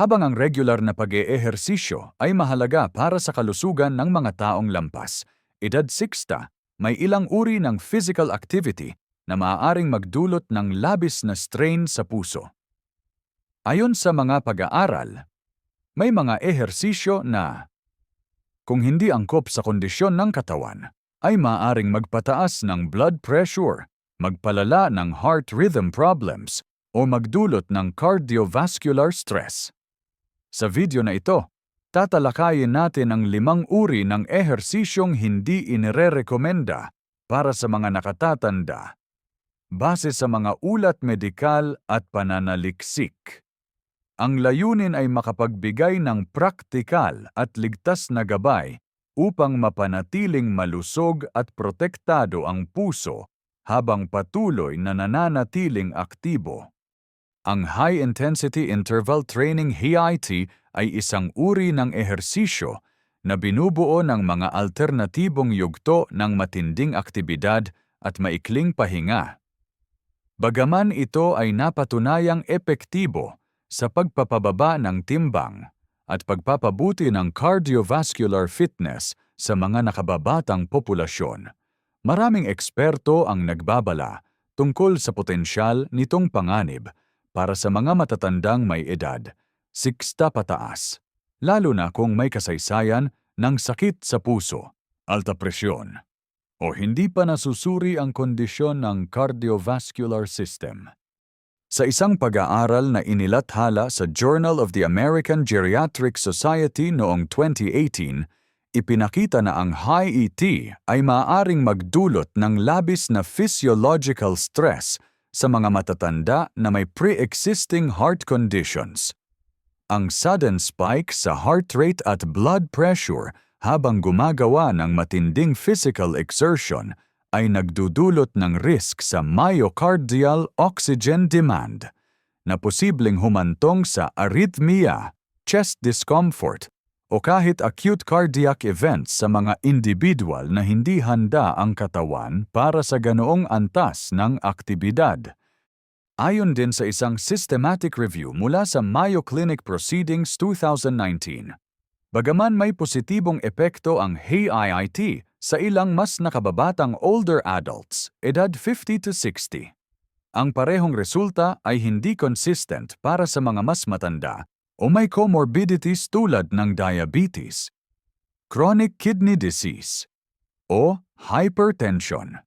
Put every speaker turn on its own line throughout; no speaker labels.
Habang ang regular na pag-eehersisyo ay mahalaga para sa kalusugan ng mga taong lampas, edad 60, may ilang uri ng physical activity na maaaring magdulot ng labis na strain sa puso. Ayon sa mga pag-aaral, may mga ehersisyo na, kung hindi angkop sa kondisyon ng katawan, ay maaaring magpataas ng blood pressure, magpalala ng heart rhythm problems, o magdulot ng cardiovascular stress. Sa video na ito, tatalakayin natin ang 5 uri ng ehersisyong hindi inirerekomenda para sa mga nakatatanda, base sa mga ulat medikal at pananaliksik. Ang layunin ay makapagbigay ng praktikal at ligtas na gabay upang mapanatiling malusog at protektado ang puso habang patuloy na nananatiling aktibo. Ang High-Intensity Interval Training HIIT ay isang uri ng ehersisyo na binubuo ng mga alternatibong yugto ng matinding aktibidad at maikling pahinga. Bagaman ito ay napatunayang epektibo sa pagpapababa ng timbang at pagpapabuti ng cardiovascular fitness sa mga nakababatang populasyon, maraming eksperto ang nagbabala tungkol sa potensyal nitong panganib para sa mga matatandang may edad, 60 pataas, lalo na kung may kasaysayan ng sakit sa puso, alta presyon, o hindi pa nasusuri ang kondisyon ng cardiovascular system. Sa isang pag-aaral na inilathala sa Journal of the American Geriatric Society noong 2018, ipinakita na ang HIIT ay maaaring magdulot ng labis na physiological stress sa mga matatanda na may pre-existing heart conditions. Ang sudden spike sa heart rate at blood pressure habang gumagawa ng matinding physical exertion ay nagdudulot ng risk sa myocardial oxygen demand na posibleng humantong sa arrhythmia, chest discomfort, o kahit acute cardiac events sa mga individual na hindi handa ang katawan para sa ganoong antas ng aktibidad. Ayon din sa isang systematic review mula sa Mayo Clinic Proceedings 2019, bagaman may positibong epekto ang HIIT sa ilang mas nakababatang older adults, edad 50 to 60, ang parehong resulta ay hindi consistent para sa mga mas matanda o may comorbidities tulad ng diabetes, chronic kidney disease, o hypertension.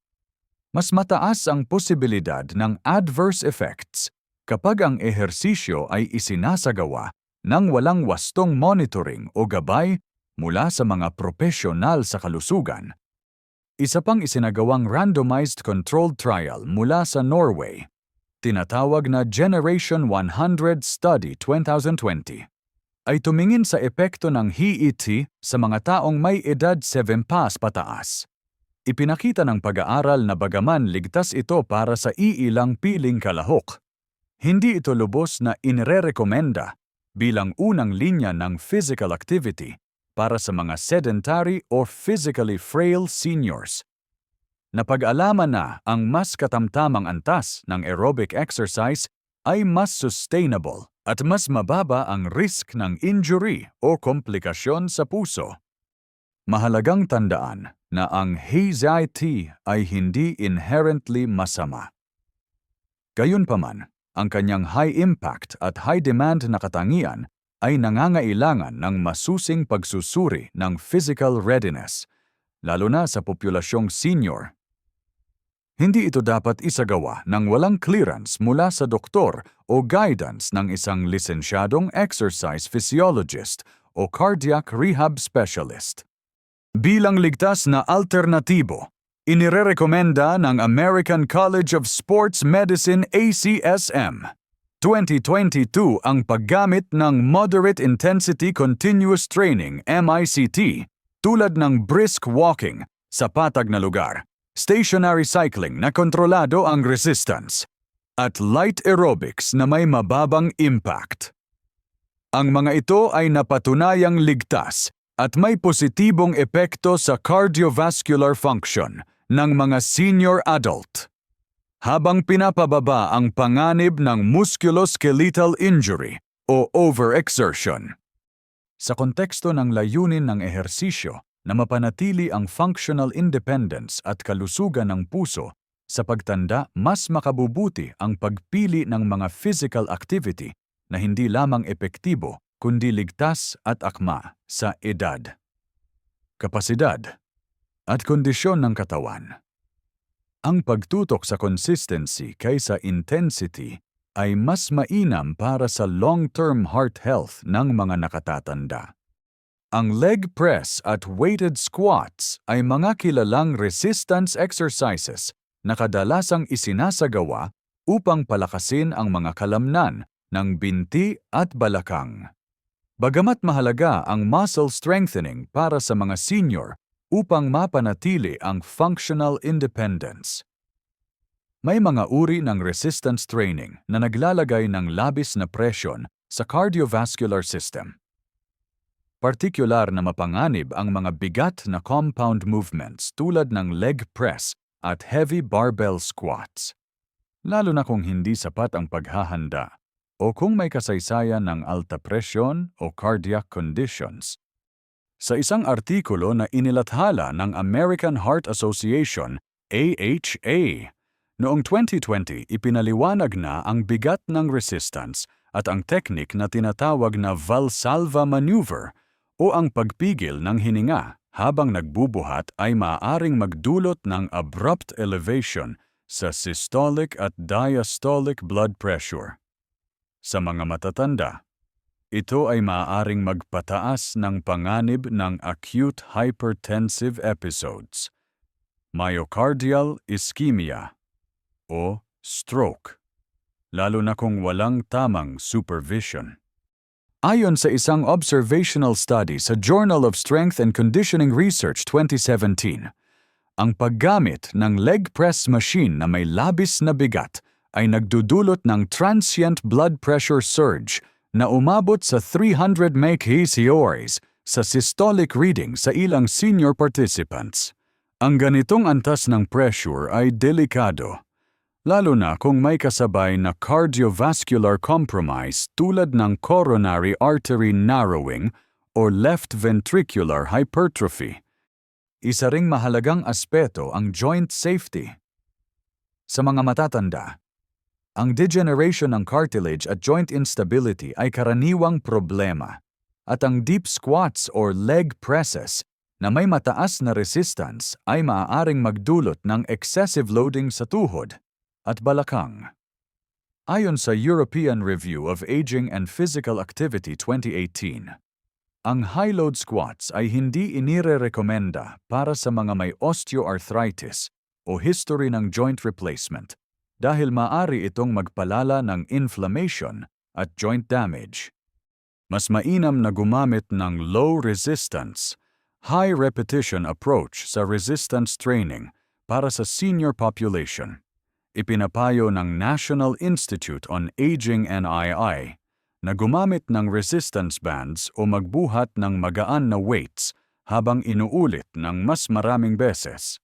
Mas mataas ang posibilidad ng adverse effects kapag ang ehersisyo ay isinasagawa ng walang wastong monitoring o gabay mula sa mga propesyonal sa kalusugan. Isa pang isinagawang randomized controlled trial mula sa Norway, tinatawag na Generation 100 Study 2020, ay tumingin sa epekto ng HIIT sa mga taong may edad 7 pataas. Ipinakita ng pag-aaral na bagaman ligtas ito para sa iilang piling kalahok, hindi ito lubos na inirerekomenda bilang unang linya ng physical activity para sa mga sedentary o physically frail seniors. Napag-alaman na ang mas katamtamang antas ng aerobic exercise ay mas sustainable at mas mababa ang risk ng injury o komplikasyon sa puso. Mahalagang tandaan na ang HIIT ay hindi inherently masama. Gayunpaman, ang kanyang high-impact at high-demand na katangian ay nangangailangan ng masusing pagsusuri ng physical readiness, lalo na sa populasyong senior. Hindi ito dapat isagawa ng walang clearance mula sa doktor o guidance ng isang lisensyadong exercise physiologist o cardiac rehab specialist. Bilang ligtas na alternatibo, inirerekomenda ng American College of Sports Medicine ACSM 2022 ang paggamit ng Moderate Intensity Continuous Training MICT tulad ng brisk walking sa patag na lugar, stationary cycling na kontrolado ang resistance, at light aerobics na may mababang impact. Ang mga ito ay napatunayang ligtas at may positibong epekto sa cardiovascular function ng mga senior adult, habang pinapababa ang panganib ng musculoskeletal injury o overexertion. Sa konteksto ng layunin ng ehersisyo na mapanatili ang functional independence at kalusugan ng puso, sa pagtanda mas makabubuti ang pagpili ng mga physical activity na hindi lamang epektibo kundi ligtas at akma sa edad, kapasidad, at kondisyon ng katawan. Ang pagtutok sa consistency kaysa intensity ay mas mainam para sa long-term heart health ng mga nakatatanda. Ang leg press at weighted squats ay mga kilalang resistance exercises na kadalasang isinasagawa upang palakasin ang mga kalamnan ng binti at balakang. Bagamat mahalaga ang muscle strengthening para sa mga senior upang mapanatili ang functional independence, may mga uri ng resistance training na naglalagay ng labis na presyon sa cardiovascular system. Partikular na mapanganib ang mga bigat na compound movements tulad ng leg press at heavy barbell squats, lalo na kung hindi sapat ang paghahanda o kung may kasaysayan ng alta presyon o cardiac conditions. Sa isang artikulo na inilathala ng American Heart Association, AHA, noong 2020 ipinaliwanag na ang bigat ng resistance at ang teknik na tinatawag na Valsalva maneuver o ang pagpigil ng hininga habang nagbubuhat ay maaaring magdulot ng abrupt elevation sa systolic at diastolic blood pressure. Sa mga matatanda, ito ay maaaring magpataas ng panganib ng acute hypertensive episodes, myocardial ischemia, o stroke, lalo na kung walang tamang supervision. Ayon sa isang observational study sa Journal of Strength and Conditioning Research 2017, ang paggamit ng leg press machine na may labis na bigat ay nagdudulot ng transient blood pressure surge na umabot sa 300 mHz sa systolic reading sa ilang senior participants. Ang ganitong antas ng pressure ay delikado, lalo na kung may kasabay na cardiovascular compromise tulad ng coronary artery narrowing o left ventricular hypertrophy. Isa ring mahalagang aspeto ang joint safety. Sa mga matatanda, ang degeneration ng cartilage at joint instability ay karaniwang problema, at ang deep squats or leg presses na may mataas na resistance ay maaaring magdulot ng excessive loading sa tuhod at balakang. Ayon sa European Review of Aging and Physical Activity 2018, ang high-load squats ay hindi inirerekomenda para sa mga may osteoarthritis o history ng joint replacement dahil maaari itong magpalala ng inflammation at joint damage. Mas mainam na gumamit ng low-resistance, high-repetition approach sa resistance training para sa senior population. Ipinapayo ng National Institute on Aging NII na gumamit ng resistance bands o magbuhat ng magaan na weights habang inuulit ng mas maraming beses,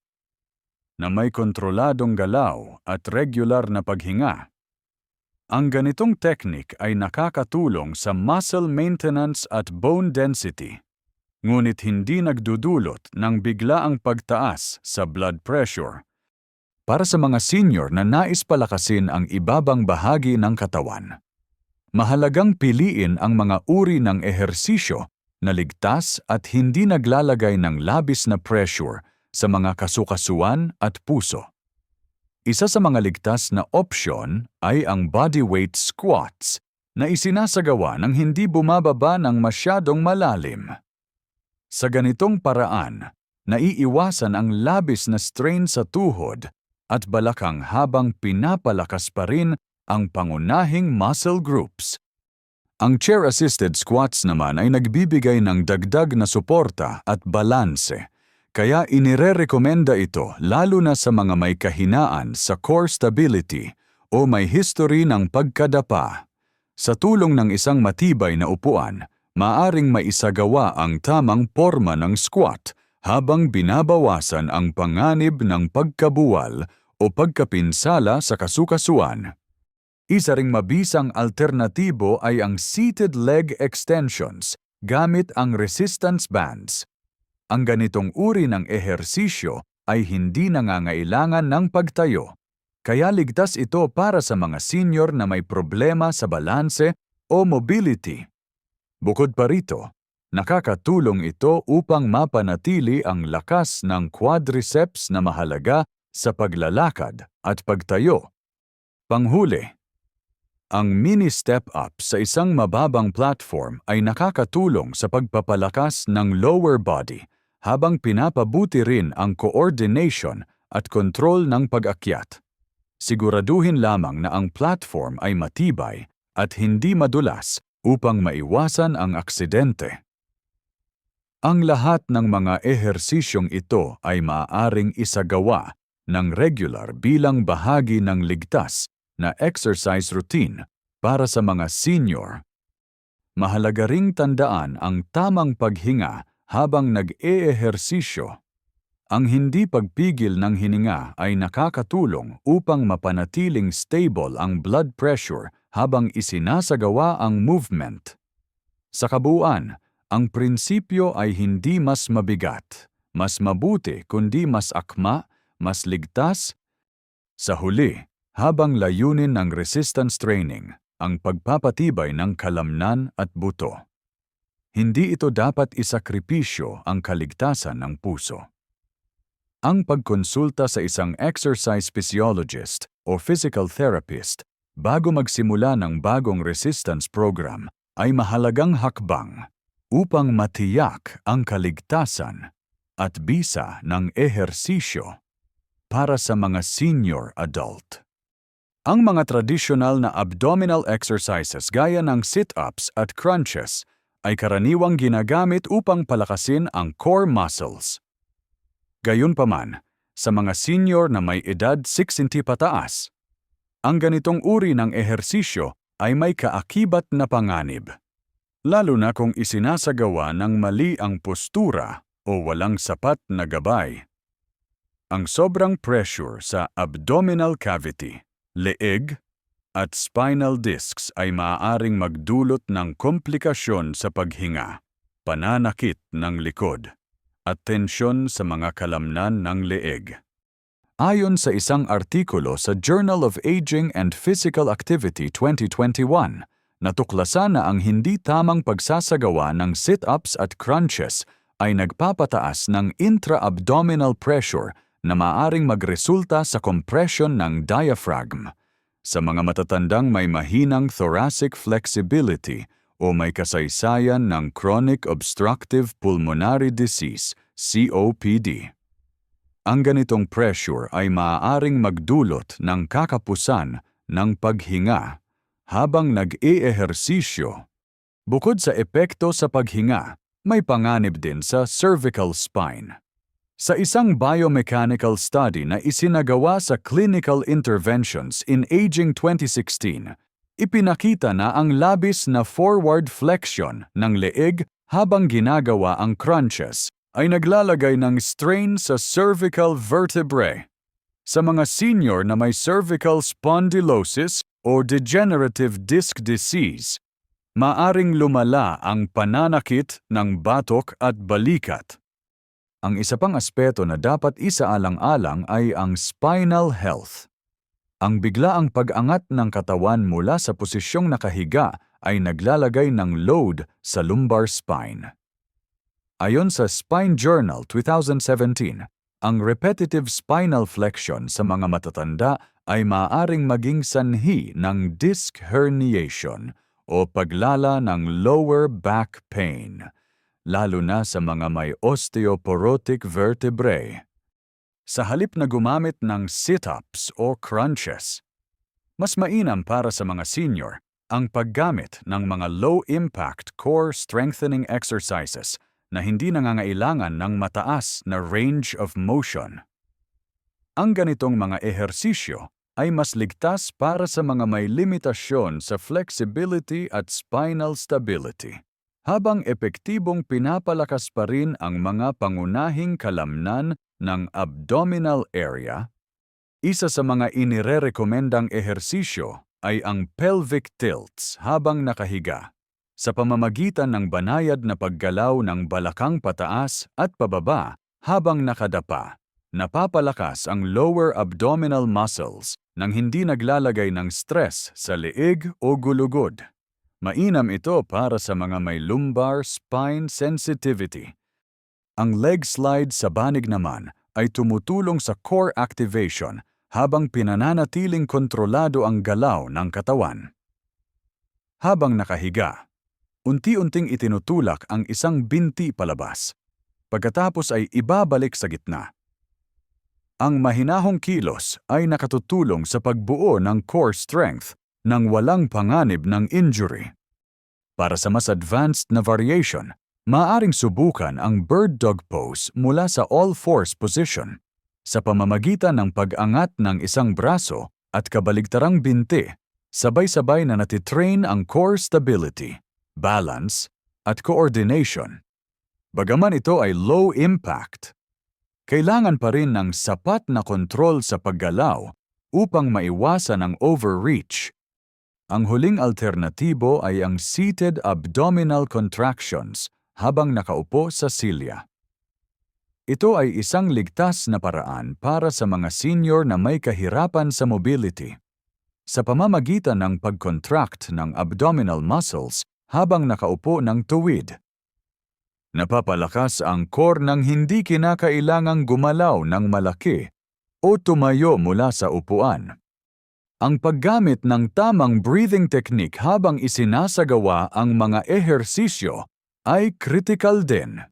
na may kontroladong galaw at regular na paghinga. Ang ganitong teknik ay nakakatulong sa muscle maintenance at bone density, ngunit hindi nagdudulot ng biglaang pagtaas sa blood pressure. Para sa mga senior na nais palakasin ang ibabang bahagi ng katawan, mahalagang piliin ang mga uri ng ehersisyo na ligtas at hindi naglalagay ng labis na pressure sa mga kasukasuan at puso. Isa sa mga ligtas na opsyon ay ang bodyweight squats na isinasagawa ng hindi bumababa ng masyadong malalim. Sa ganitong paraan, naiiwasan ang labis na strain sa tuhod at balakang habang pinapalakas pa rin ang pangunahing muscle groups. Ang chair-assisted squats naman ay nagbibigay ng dagdag na suporta at balanse, kaya inirerekomenda ito lalo na sa mga may kahinaan sa core stability o may history ng pagkadapa. Sa tulong ng isang matibay na upuan, maaring maisagawa ang tamang porma ng squat habang binabawasan ang panganib ng pagkabuwal o pagkapinsala sa kasukasuan. Isa ring mabisang alternatibo ay ang seated leg extensions gamit ang resistance bands. Ang ganitong uri ng ehersisyo ay hindi nangangailangan ng pagtayo, kaya ligtas ito para sa mga senior na may problema sa balanse o mobility. Bukod pa rito, nakakatulong ito upang mapanatili ang lakas ng quadriceps na mahalaga sa paglalakad at pagtayo. Panghuli, ang mini step-up sa isang mababang platform ay nakakatulong sa pagpapalakas ng lower body habang pinapabuti rin ang coordination at kontrol ng pag-akyat. Siguraduhin lamang na ang platform ay matibay at hindi madulas upang maiwasan ang aksidente. Ang lahat ng mga ehersisyong ito ay maaaring isagawa ng regular bilang bahagi ng ligtas na exercise routine para sa mga senior. Mahalaga ring tandaan ang tamang paghinga habang nag-eehersisyo. Ang hindi pagpigil ng hininga ay nakakatulong upang mapanatiling stable ang blood pressure habang isinasagawa ang movement. Sa kabuuan, ang prinsipyo ay hindi mas mabigat, mas mabuti kundi mas akma, mas ligtas. Sa huli, habang layunin ng resistance training ang pagpapatibay ng kalamnan at buto, hindi ito dapat isakripisyo ang kaligtasan ng puso. Ang pagkonsulta sa isang exercise physiologist o physical therapist bago magsimula ng bagong resistance program ay mahalagang hakbang upang matiyak ang kaligtasan at bisa ng ehersisyo para sa mga senior adult. Ang mga tradisyonal na abdominal exercises gaya ng sit-ups at crunches ay karaniwang ginagamit upang palakasin ang core muscles. Gayunpaman, sa mga senior na may edad 60 pataas, ang ganitong uri ng ehersisyo ay may kaakibat na panganib, lalo na kung isinasagawa ng mali ang postura o walang sapat na gabay. Ang sobrang pressure sa abdominal cavity, leeg, at spinal discs ay maaaring magdulot ng komplikasyon sa paghinga, pananakit ng likod, at tensyon sa mga kalamnan ng leeg. Ayon sa isang artikulo sa Journal of Aging and Physical Activity 2021, natuklasan na ang hindi tamang pagsasagawa ng sit-ups at crunches ay nagpapataas ng intra-abdominal pressure na maaaring magresulta sa compression ng diaphragm. Sa mga matatandang may mahinang thoracic flexibility o may kasaysayan ng chronic obstructive pulmonary disease, COPD. Ang ganitong pressure ay maaaring magdulot ng kakapusan ng paghinga habang nag-eehersisyo. Bukod sa epekto sa paghinga, may panganib din sa cervical spine. Sa isang biomechanical study na isinagawa sa Clinical Interventions in Aging 2016, ipinakita na ang labis na forward flexion ng leeg habang ginagawa ang crunches ay naglalagay ng strain sa cervical vertebrae. Sa mga senior na may cervical spondylosis o degenerative disc disease, maaring lumala ang pananakit ng batok at balikat. Ang isa pang aspeto na dapat isaalang-alang ay ang spinal health. Ang biglaang pag-angat ng katawan mula sa posisyong nakahiga ay naglalagay ng load sa lumbar spine. Ayon sa Spine Journal 2017, ang repetitive spinal flexion sa mga matatanda ay maaaring maging sanhi ng disc herniation o paglala ng lower back pain, lalo na sa mga may osteoporotic vertebrae. Sa halip na gumamit ng sit-ups o crunches, mas mainam para sa mga senior ang paggamit ng mga low-impact core strengthening exercises na hindi nangangailangan ng mataas na range of motion. Ang ganitong mga ehersisyo ay mas ligtas para sa mga may limitasyon sa flexibility at spinal stability, habang epektibong pinapalakas pa rin ang mga pangunahing kalamnan ng abdominal area. Isa sa mga inirerekomendang ehersisyo ay ang pelvic tilts habang nakahiga. Sa pamamagitan ng banayad na paggalaw ng balakang pataas at pababa habang nakadapa, napapalakas ang lower abdominal muscles nang hindi naglalagay ng stress sa leeg o gulugod. Mainam ito para sa mga may lumbar spine sensitivity. Ang leg slide sa banig naman ay tumutulong sa core activation habang pinananatiling kontrolado ang galaw ng katawan. Habang nakahiga, unti-unting itinutulak ang isang binti palabas. Pagkatapos ay ibabalik sa gitna. Ang mahinahong kilos ay nakatutulong sa pagbuo ng core strength nang walang panganib ng injury. Para sa mas advanced na variation, maaaring subukan ang bird dog pose mula sa all-fours position sa pamamagitan ng pag-angat ng isang braso at kabaligtarang binti, sabay-sabay na natitrain ang core stability, balance, at coordination. Bagaman ito ay low impact, kailangan pa rin ng sapat na kontrol sa paggalaw upang maiwasan ang overreach. Ang huling alternatibo ay ang seated abdominal contractions habang nakaupo sa silya. Ito ay isang ligtas na paraan para sa mga senior na may kahirapan sa mobility. Sa pamamagitan ng pag-contract ng abdominal muscles habang nakaupo ng tuwid, napapalakas ang core nang hindi kinakailangang gumalaw ng malaki o tumayo mula sa upuan. Ang paggamit ng tamang breathing technique habang isinasagawa ang mga ehersisyo ay critical din.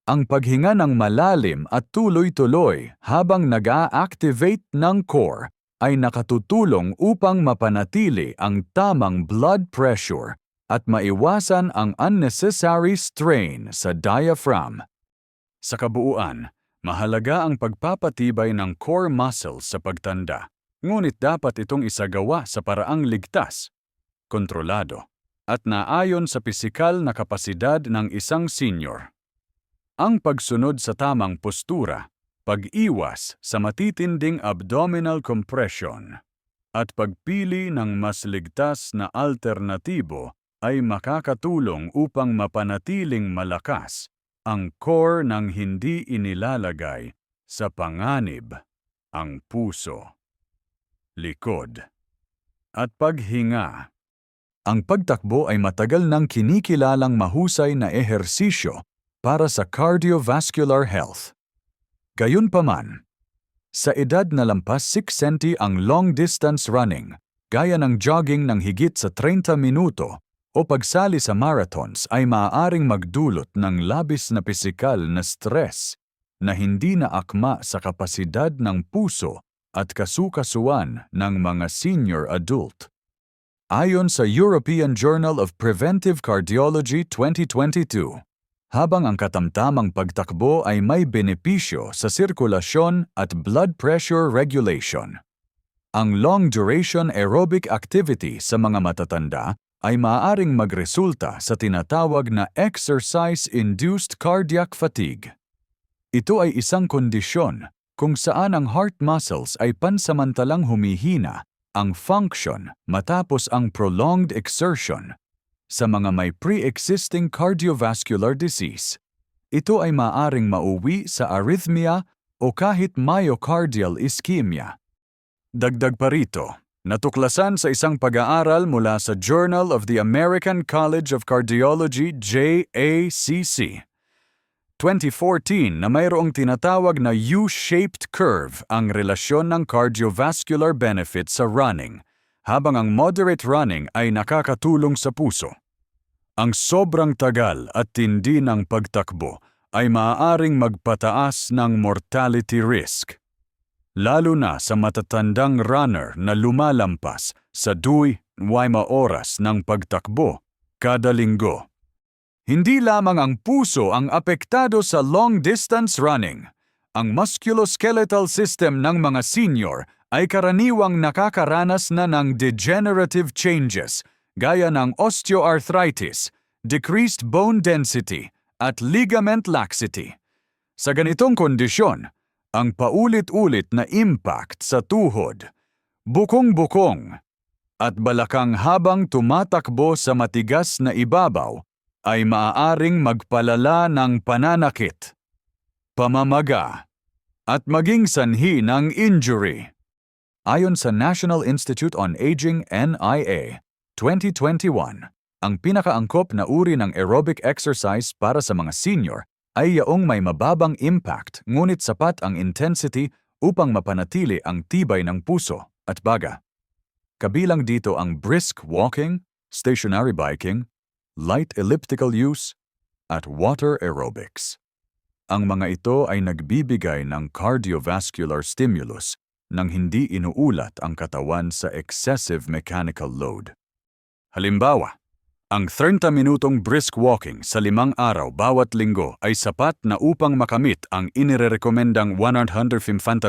Ang paghinga ng malalim at tuloy-tuloy habang nag-a-activate ng core ay nakatutulong upang mapanatili ang tamang blood pressure at maiwasan ang unnecessary strain sa diaphragm. Sa kabuuan, mahalaga ang pagpapatibay ng core muscles sa pagtanda, ngunit dapat itong isagawa sa paraang ligtas, kontrolado, at naayon sa pisikal na kapasidad ng isang senior. Ang pagsunod sa tamang postura, pag-iwas sa matitinding abdominal compression, at pagpili ng mas ligtas na alternatibo ay makakatulong upang mapanatiling malakas ang core nang hindi inilalagay sa panganib ang puso, likod, at paghinga. Ang pagtakbo ay matagal nang kinikilalang mahusay na ehersisyo para sa cardiovascular health. Gayunpaman, sa edad na lampas 60 ang long-distance running, gaya ng jogging ng higit sa 30 minuto o pagsali sa marathons ay maaaring magdulot ng labis na pisikal na stress na hindi na akma sa kapasidad ng puso at kasukasuan ng mga senior adult. Ayon sa European Journal of Preventive Cardiology 2022, habang ang katamtamang pagtakbo ay may benepisyo sa sirkulasyon at blood pressure regulation, ang long-duration aerobic activity sa mga matatanda ay maaaring magresulta sa tinatawag na exercise-induced cardiac fatigue. Ito ay isang kondisyon kung saan ang heart muscles ay pansamantalang humihina ang function matapos ang prolonged exertion. Sa mga may pre-existing cardiovascular disease, ito ay maaaring mauwi sa arrhythmia o kahit myocardial ischemia. Dagdag pa rito, natuklasan sa isang pag-aaral mula sa Journal of the American College of Cardiology JACC, 2014 na mayroong tinatawag na U-shaped curve ang relasyon ng cardiovascular benefit sa running, habang ang moderate running ay nakakatulong sa puso. Ang sobrang tagal at tindi ng pagtakbo ay maaaring magpataas ng mortality risk, lalo na sa matatandang runner na lumalampas sa 2 oras ng pagtakbo kada linggo. Hindi lamang ang puso ang apektado sa long-distance running. Ang musculoskeletal system ng mga senior ay karaniwang nakakaranas na ng degenerative changes gaya ng osteoarthritis, decreased bone density, at ligament laxity. Sa ganitong kondisyon, ang paulit-ulit na impact sa tuhod, bukong-bukong, at balakang habang tumatakbo sa matigas na ibabaw ay maaaring magpalala ng pananakit, pamamaga, at maging sanhi ng injury. Ayon sa National Institute on Aging NIA, 2021, ang pinakaangkop na uri ng aerobic exercise para sa mga senior ay yaong may mababang impact ngunit sapat ang intensity upang mapanatili ang tibay ng puso at baga. Kabilang dito ang brisk walking, stationary biking, light elliptical use, at water aerobics. Ang mga ito ay nagbibigay ng cardiovascular stimulus nang hindi inuulat ang katawan sa excessive mechanical load. Halimbawa, ang 30 minutong brisk walking sa 5 araw bawat linggo ay sapat na upang makamit ang inirekomendang 150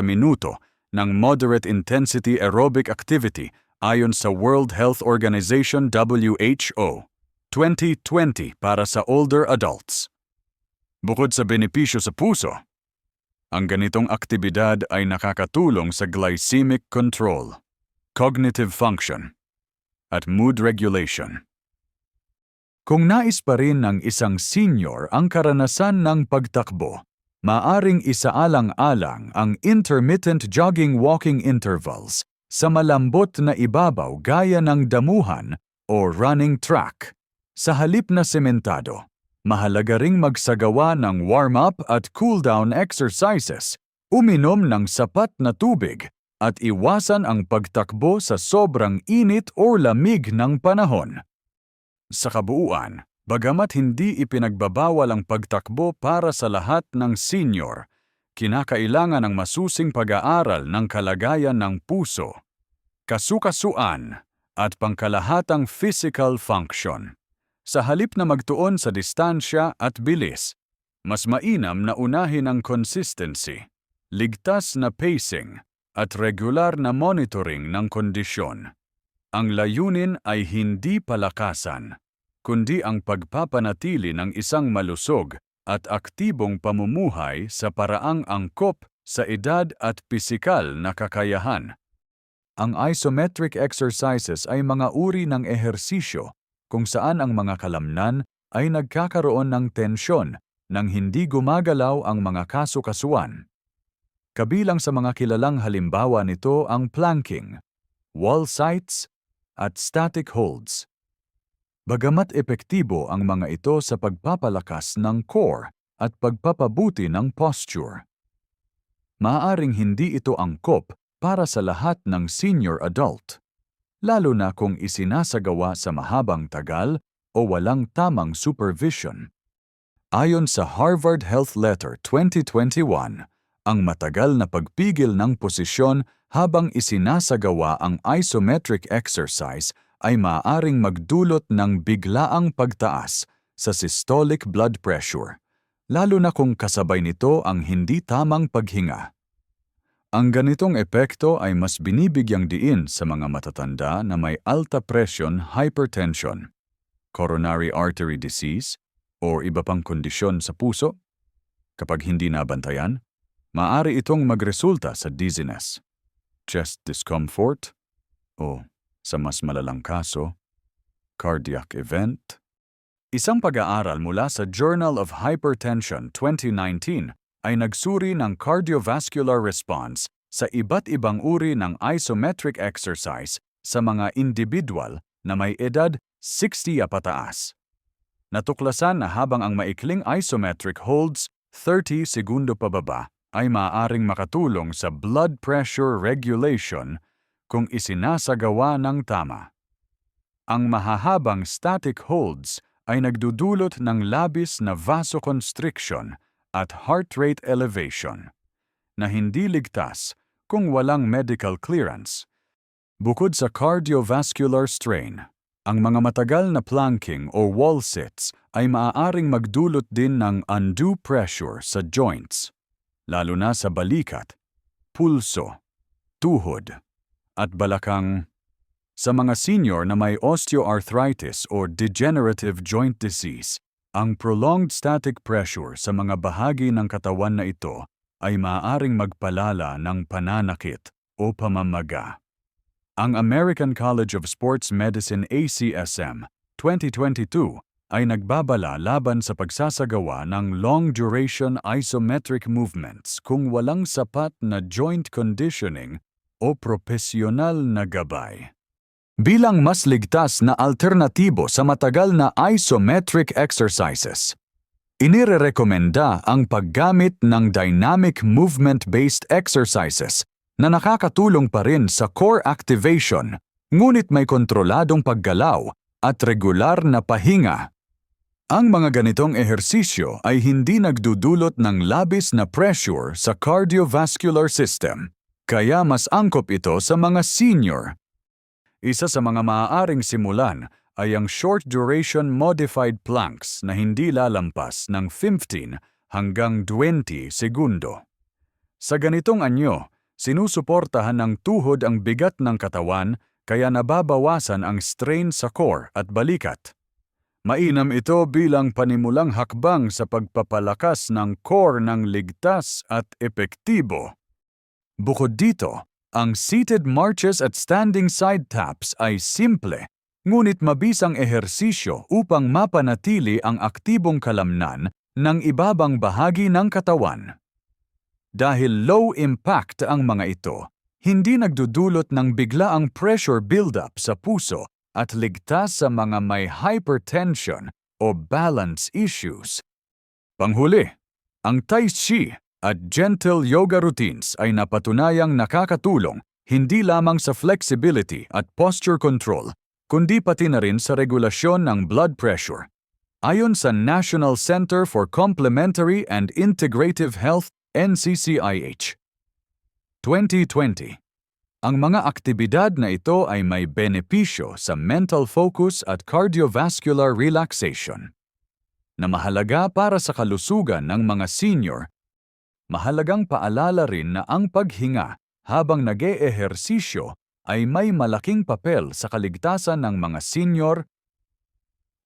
minuto ng moderate intensity aerobic activity ayon sa World Health Organization WHO 2020 para sa older adults. Bukod sa benepisyo sa puso, ang ganitong aktibidad ay nakakatulong sa glycemic control, cognitive function, at mood regulation. Kung nais pa rin ng isang senior ang karanasan ng pagtakbo, maaring isaalang-alang ang intermittent jogging-walking intervals sa malambot na ibabaw gaya ng damuhan o running track. Sa halip na sementado, mahalaga ring magsagawa ng warm-up at cool-down exercises, uminom ng sapat na tubig, at iwasan ang pagtakbo sa sobrang init o lamig ng panahon. Sa kabuuan, bagamat hindi ipinagbabawal ang pagtakbo para sa lahat ng senior, kinakailangan ng masusing pag-aaral ng kalagayan ng puso, kasukasuan, at pangkalahatang physical function. Sa halip na magtuon sa distansya at bilis, mas mainam na unahin ang consistency, ligtas na pacing, at regular na monitoring ng kondisyon. Ang layunin ay hindi palakasan, kundi ang pagpapanatili ng isang malusog at aktibong pamumuhay sa paraang angkop sa edad at pisikal na kakayahan. Ang isometric exercises ay mga uri ng ehersisyo kung saan ang mga kalamnan ay nagkakaroon ng tensyon nang hindi gumagalaw ang mga kasukasuan. Kabilang sa mga kilalang halimbawa nito ang planking, wall sites, at static holds. Bagamat epektibo ang mga ito sa pagpapalakas ng core at pagpapabuti ng posture, maaaring hindi ito angkop para sa lahat ng senior adult, lalo na kung isinasagawa sa mahabang tagal o walang tamang supervision. Ayon sa Harvard Health Letter 2021, ang matagal na pagpigil ng posisyon habang isinasagawa ang isometric exercise ay maaaring magdulot ng biglaang pagtaas sa systolic blood pressure, lalo na kung kasabay nito ang hindi tamang paghinga. Ang ganitong epekto ay mas binibigyang diin sa mga matatanda na may alta presyon hypertension, coronary artery disease, o iba pang kondisyon sa puso. Kapag hindi nabantayan, maaari itong magresulta sa dizziness, chest discomfort, o sa mas malalang kaso, cardiac event. Isang pag-aaral mula sa Journal of Hypertension 2019 ay nagsuri ng cardiovascular response sa iba't ibang uri ng isometric exercise sa mga individual na may edad 60 pataas. Natuklasan na habang ang maikling isometric holds 30 segundo pababa ay maaaring makatulong sa blood pressure regulation kung isinasagawa ng tama. Ang mahahabang static holds ay nagdudulot ng labis na vasoconstriction at heart rate elevation na hindi ligtas kung walang medical clearance. Bukod sa cardiovascular strain, ang mga matagal na planking o wall sits ay maaaring magdulot din ng undue pressure sa joints, lalo na sa balikat, pulso, tuhod, at balakang. Sa mga senior na may osteoarthritis or degenerative joint disease, ang prolonged static pressure sa mga bahagi ng katawan na ito ay maaaring magpalala ng pananakit o pamamaga. Ang American College of Sports Medicine ACSM 2022 ay nagbabala laban sa pagsasagawa ng long-duration isometric movements kung walang sapat na joint conditioning o propesyonal na gabay. Bilang mas ligtas na alternatibo sa matagal na isometric exercises, inirerekomenda ang paggamit ng dynamic movement-based exercises na nakakatulong pa rin sa core activation, ngunit may kontroladong paggalaw at regular na pahinga. Ang mga ganitong ehersisyo ay hindi nagdudulot ng labis na pressure sa cardiovascular system, kaya mas angkop ito sa mga senior. Isa sa mga maaaring simulan ay ang short-duration modified planks na hindi lalampas ng 15 hanggang 20 segundo. Sa ganitong anyo, sinusuportahan ng tuhod ang bigat ng katawan kaya nababawasan ang strain sa core at balikat. Mainam ito bilang panimulang hakbang sa pagpapalakas ng core ng ligtas at epektibo. Bukod dito, ang seated marches at standing side taps ay simple, ngunit mabisang ehersisyo upang mapanatili ang aktibong kalamnan ng ibabang bahagi ng katawan. Dahil low impact ang mga ito, hindi nagdudulot ng biglaang pressure buildup sa puso at ligtas sa mga may hypertension o balance issues. Panghuli, ang Tai Chi at gentle yoga routines ay napatunayang nakakatulong hindi lamang sa flexibility at posture control, kundi pati na rin sa regulasyon ng blood pressure. Ayon sa National Center for Complementary and Integrative Health NCCIH 2020, ang mga aktibidad na ito ay may benepisyo sa mental focus at cardiovascular relaxation. Na mahalaga para sa kalusugan ng mga senior, mahalagang paalala rin na ang paghinga habang nag-eehersisyo ay may malaking papel sa kaligtasan ng mga senior.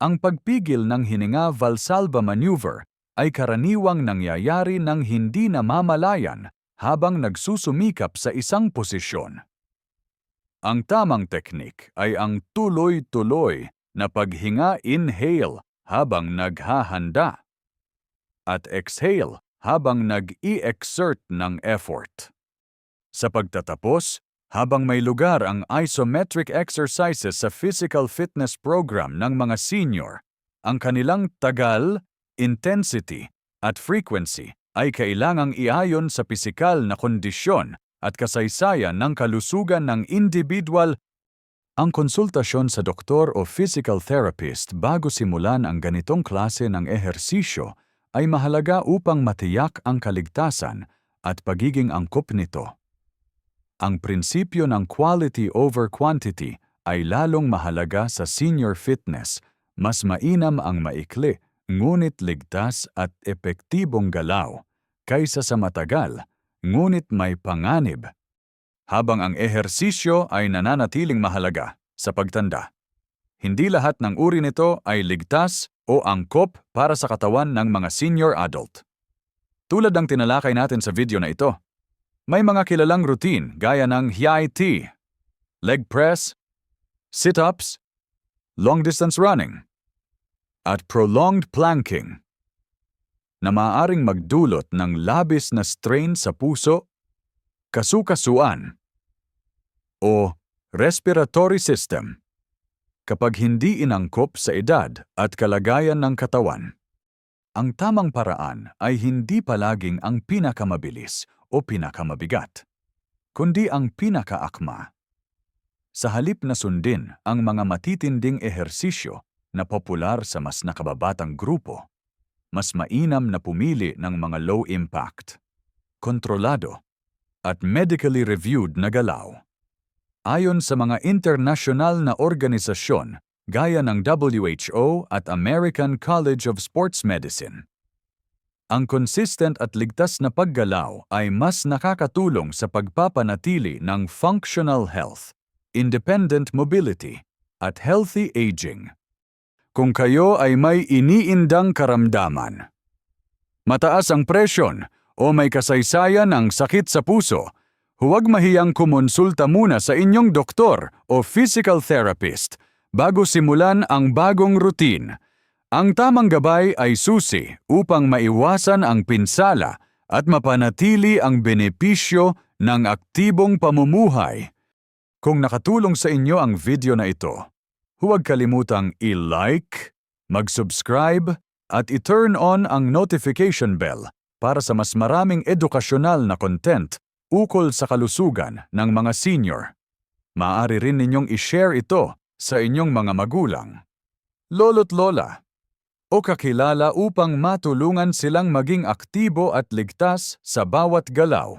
Ang pagpigil ng hininga Valsalva maneuver ay karaniwang nangyayari ng hindi namamalayan habang nagsusumikap sa isang posisyon. Ang tamang teknik ay ang tuloy-tuloy na paghinga inhale habang naghahanda at exhale habang nag-i-exert ng effort. Sa pagtatapos, habang may lugar ang isometric exercises sa physical fitness program ng mga senior, ang kanilang tagal, intensity at frequency ay kailangang iayon sa pisikal na kondisyon at kasaysayan ng kalusugan ng individual. Ang konsultasyon sa doktor o physical therapist bago simulan ang ganitong klase ng ehersisyo ay mahalaga upang matiyak ang kaligtasan at pagiging angkop nito. Ang prinsipyo ng quality over quantity ay lalong mahalaga sa senior fitness. Mas mainam ang maikli, ngunit ligtas at epektibong galaw, kaysa sa matagal, ngunit may panganib. Habang ang ehersisyo ay nananatiling mahalaga sa pagtanda, hindi lahat ng uri nito ay ligtas o angkop para sa katawan ng mga senior adult. Tulad ng tinalakay natin sa video na ito, may mga kilalang routine gaya ng HIIT, leg press, sit-ups, long-distance running, at prolonged planking na maaaring magdulot ng labis na strain sa puso, kasukasuan, o respiratory system kapag hindi inangkop sa edad at kalagayan ng katawan. Ang tamang paraan ay hindi palaging ang pinakamabilis o pinakamabigat, kundi ang pinakaakma. Sa halip na sundin ang mga matitinding ehersisyo na popular sa mas nakababatang grupo, mas mainam na pumili ng mga low-impact, kontrolado, at medically reviewed na galaw. Ayon sa mga internasyonal na organisasyon gaya ng WHO at American College of Sports Medicine, ang consistent at ligtas na paggalaw ay mas nakakatulong sa pagpapanatili ng functional health, independent mobility, at healthy aging. Kung kayo ay may iniindang karamdaman, mataas ang presyon o may kasaysayan ng sakit sa puso, Huwag mahiyang kumonsulta muna sa inyong doktor o physical therapist bago simulan ang bagong routine. Ang tamang gabay ay susi upang maiwasan ang pinsala at mapanatili ang benepisyo ng aktibong pamumuhay. Kung nakatulong sa inyo ang video na ito, huwag kalimutang i-like, mag-subscribe at i-turn on ang notification bell para sa mas maraming edukasyonal na content ukol sa kalusugan ng mga senior. Maaari rin ninyong i-share ito sa inyong mga magulang, lolo't lola, o kakilala upang matulungan silang maging aktibo at ligtas sa bawat galaw.